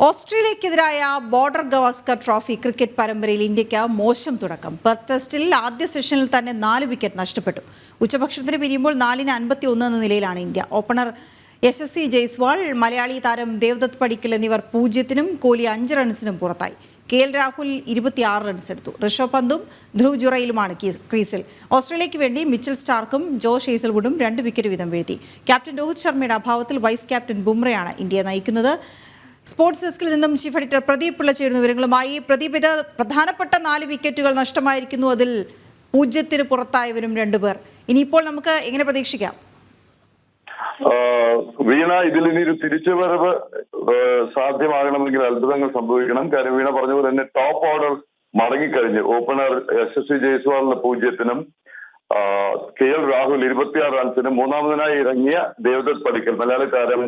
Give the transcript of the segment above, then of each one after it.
ഓസ്ട്രേലിയക്കെതിരായ border Gavaskar trophy cricket പരമ്പരയിൽ ഇന്ത്യക്ക് മോശം തുടക്കം. പെർത്ത് ടെസ്റ്റിൽ ആദ്യ സെഷനിൽ തന്നെ 4 വിക്കറ്റ് നഷ്ടപ്പെട്ടു. ഉച്ചഭക്ഷണത്തിന് പിരിയുമ്പോൾ 4-51 എന്ന നിലയിലാണ് ഇന്ത്യ. ഓപ്പണർ യശസ്വി ജയ്സ്വാൾ, മലയാളി താരം ദേവദത്ത് പടിക്കൽ എന്നിവർ 0-നും കോഹ്ലി 5 റൺസിനും പുറത്തായി. KL രാഹുൽ 26 റൺസ് എടുത്തു. ഋഷഭ് പന്തും ധ്രുവ് ജുറയിലുമാണ് ക്രീസിൽ. ഓസ്ട്രേലിയയ്ക്ക് വേണ്ടി മിച്ചൽ സ്റ്റാർക്കും ജോഷ് ഹേസൽവുഡും 2 വിക്കറ്റ് വീതം വീഴ്ത്തി. ക്യാപ്റ്റൻ രോഹിത് ശർമ്മയുടെ അഭാവത്തിൽ വൈസ് ക്യാപ്റ്റൻ ബുംറയാണ് ഇന്ത്യയെ നയിക്കുന്നത്. സ്പോർട്സ് ഡെസ്കിൽ നിന്നും ചീഫ് എഡിറ്റർ പ്രദീപ് പിള്ള ചേരുന്ന വിവരങ്ങളുമായി. പ്രദീപ്, ഇത് പ്രധാനപ്പെട്ട 4 വിക്കറ്റുകൾ നഷ്ടമായിരിക്കുന്നു. അതിൽ 0-ന് പുറത്തായവരും 2 പേർ. ഇനിയിപ്പോൾ നമുക്ക് എങ്ങനെ പ്രതീക്ഷിക്കാം? വീണ, ഇതിൽ ഇനി ഒരു തിരിച്ചുവരവ് സാധ്യമാകണമെങ്കിൽ അത്ഭുതങ്ങൾ സംഭവിക്കണം. കാര്യം വീണ പറഞ്ഞതുപോലെ തന്നെ ടോപ്പ് ഓർഡർ മടങ്ങിക്കഴിഞ്ഞു. ഓപ്പണർ യശസ്വി ജയ്സ്വാളിന് 0-നും KL രാഹുൽ 26 റൺസിനും മൂന്നാമതിനായി ഇറങ്ങിയ ദേവദത്ത് പടിക്കൽ, മലയാളി താരം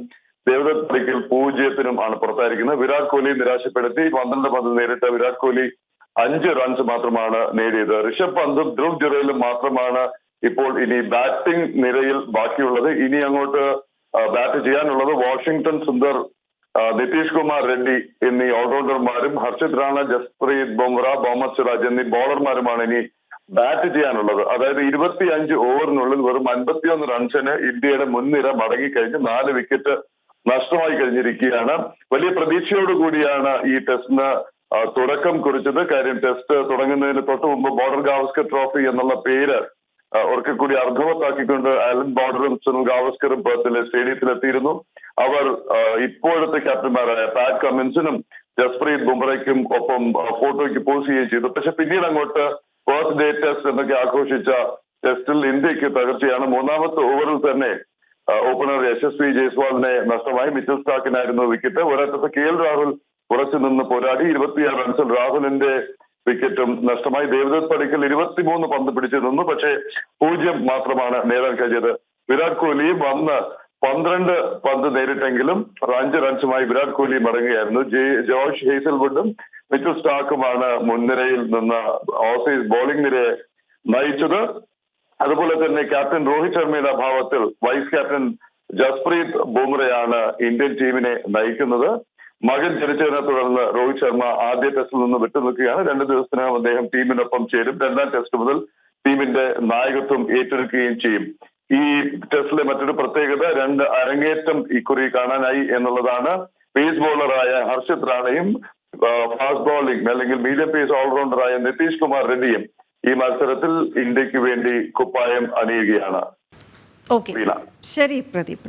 ദേവദത്ത് പടിക്കൽ 0-നും ആണ് പുറത്തായിരിക്കുന്നത്. വിരാട് കോഹ്ലി നിരാശപ്പെടുത്തി 12 പന്ത് നേരിട്ട വിരാട് കോഹ്ലി 5 റൺസ് മാത്രമാണ് നേടിയത്. ഋഷഭ് പന്തും ധ്രുവ് ജുറയിലും മാത്രമാണ് ഇപ്പോൾ ഇനി ബാറ്റിംഗ് നിരയിൽ ബാക്കിയുള്ളത്. ഇനി അങ്ങോട്ട് ബാറ്റ് ചെയ്യാനുള്ളത് വാഷിംഗ്ടൺ സുന്ദർ, നിതീഷ് കുമാർ റെഡ്ഡി എന്നീ ഓൾറൗണ്ടർമാരും ഹർഷിത് റാണ, ജസ്പ്രീത് ബുംറ, മുഹമ്മദ് സിറാജ് എന്നീ ബോളർമാരുമാണ് ഇനി ബാറ്റ് ചെയ്യാനുള്ളത്. അതായത് 25 ഓവറിനുള്ളിൽ വെറും 51 റൺസിന് ഇന്ത്യയുടെ മുൻനിര മടങ്ങിക്കഴിഞ്ഞ് 4 വിക്കറ്റ് നഷ്ടമായി കഴിഞ്ഞിരിക്കുകയാണ്. വലിയ പ്രതീക്ഷയോടുകൂടിയാണ് ഈ ടെസ്റ്റിന് തുടക്കം കുറിച്ചത്. കാര്യം ടെസ്റ്റ് തുടങ്ങുന്നതിന് തൊട്ട് മുമ്പ് ബോർഡർ ഗവാസ്കർ ട്രോഫി എന്നുള്ള പേര് അവർക്ക് കൂടി അർത്ഥവത്താക്കിക്കൊണ്ട് അലൻ ബോർഡറും സുനിൽ ഗവാസ്കറും പെർത്തിലെ സ്റ്റേഡിയത്തിലെത്തിയിരുന്നു. അവർ ഇപ്പോഴത്തെ ക്യാപ്റ്റന്മാരായ പാറ്റ് കമ്മിൻസിനും ജസ്പ്രീത് ബുംറയ്ക്കും ഒപ്പം ഫോട്ടോയ്ക്ക് പോസ് ചെയ്യുകയും ചെയ്തു. പക്ഷെ പിന്നീട് അങ്ങോട്ട് ഫസ്റ്റ് ഡേ ടെസ്റ്റ് എന്നൊക്കെ ആഘോഷിച്ച ടെസ്റ്റിൽ ഇന്ത്യക്ക് തകർച്ചയാണ്. 3ാമത്തെ ഓവറിൽ തന്നെ ഓപ്പണർ യശസ്വി ജയ്സ്വാളിനെ നഷ്ടമായി. മിച്ചൽ സ്റ്റാർക്കിനായിരുന്നു വിക്കറ്റ്. ഒരറ്റത്ത് KL രാഹുൽ ഉറച്ചു നിന്ന് പോരാടി 26 റൺസിൽ രാഹുലിന്റെ വിക്കറ്റും നഷ്ടമായി. ദേവദത്ത് പടിക്കൽ 23 പന്ത് പിടിച്ചു നിന്നു. പക്ഷേ 0 മാത്രമാണ് നേടാൻ കഴിഞ്ഞത്. വിരാട് കോഹ്ലി വന്ന് 12 പന്ത് നേരിട്ടെങ്കിലും 5 റൺസുമായി വിരാട് കോഹ്ലി മടങ്ങുകയായിരുന്നു. ജോഷ് ഹേസൽവുഡും മിച്ചൽ സ്റ്റാർക്കുമാണ് മുൻനിരയിൽ നിന്ന് ഓസീസ് ബോളിംഗ് നിരയെ നയിച്ചത്. അതുപോലെ തന്നെ ക്യാപ്റ്റൻ രോഹിത് ശർമ്മയുടെ അഭാവത്തിൽ വൈസ് ക്യാപ്റ്റൻ ജസ്പ്രീത് ബുംറയാണ് ഇന്ത്യൻ ടീമിനെ നയിക്കുന്നത്. മകൻ ജനിച്ചതിനെ തുടർന്ന് രോഹിത് ശർമ്മ ആദ്യ ടെസ്റ്റിൽ നിന്ന് വിട്ടുനിൽക്കുകയാണ്. 2 ദിവസത്തിനകം അദ്ദേഹം ടീമിനൊപ്പം ചേരും. 2ാം ടെസ്റ്റ് മുതൽ ടീമിന്റെ നായകത്വം ഏറ്റെടുക്കുകയും ചെയ്യും. ഈ ടെസ്റ്റിലെ മറ്റൊരു പ്രത്യേകത 2 അരങ്ങേറ്റം ഇക്കുറി കാണാനായി എന്നുള്ളതാണ്. പേസ് ബോളറായ ഹർഷിത് റാണയും ഫാസ്റ്റ് ബോളിംഗ് അല്ലെങ്കിൽ മീഡിയം പേസ് ഓൾറൗണ്ടറായ നിതീഷ് കുമാർ റെഡ്ഡിയും ഈ മത്സരത്തിൽ ഇന്ത്യക്ക് വേണ്ടി കുപ്പായം അണിയുകയാണ്. ശരി പ്രദീപ്.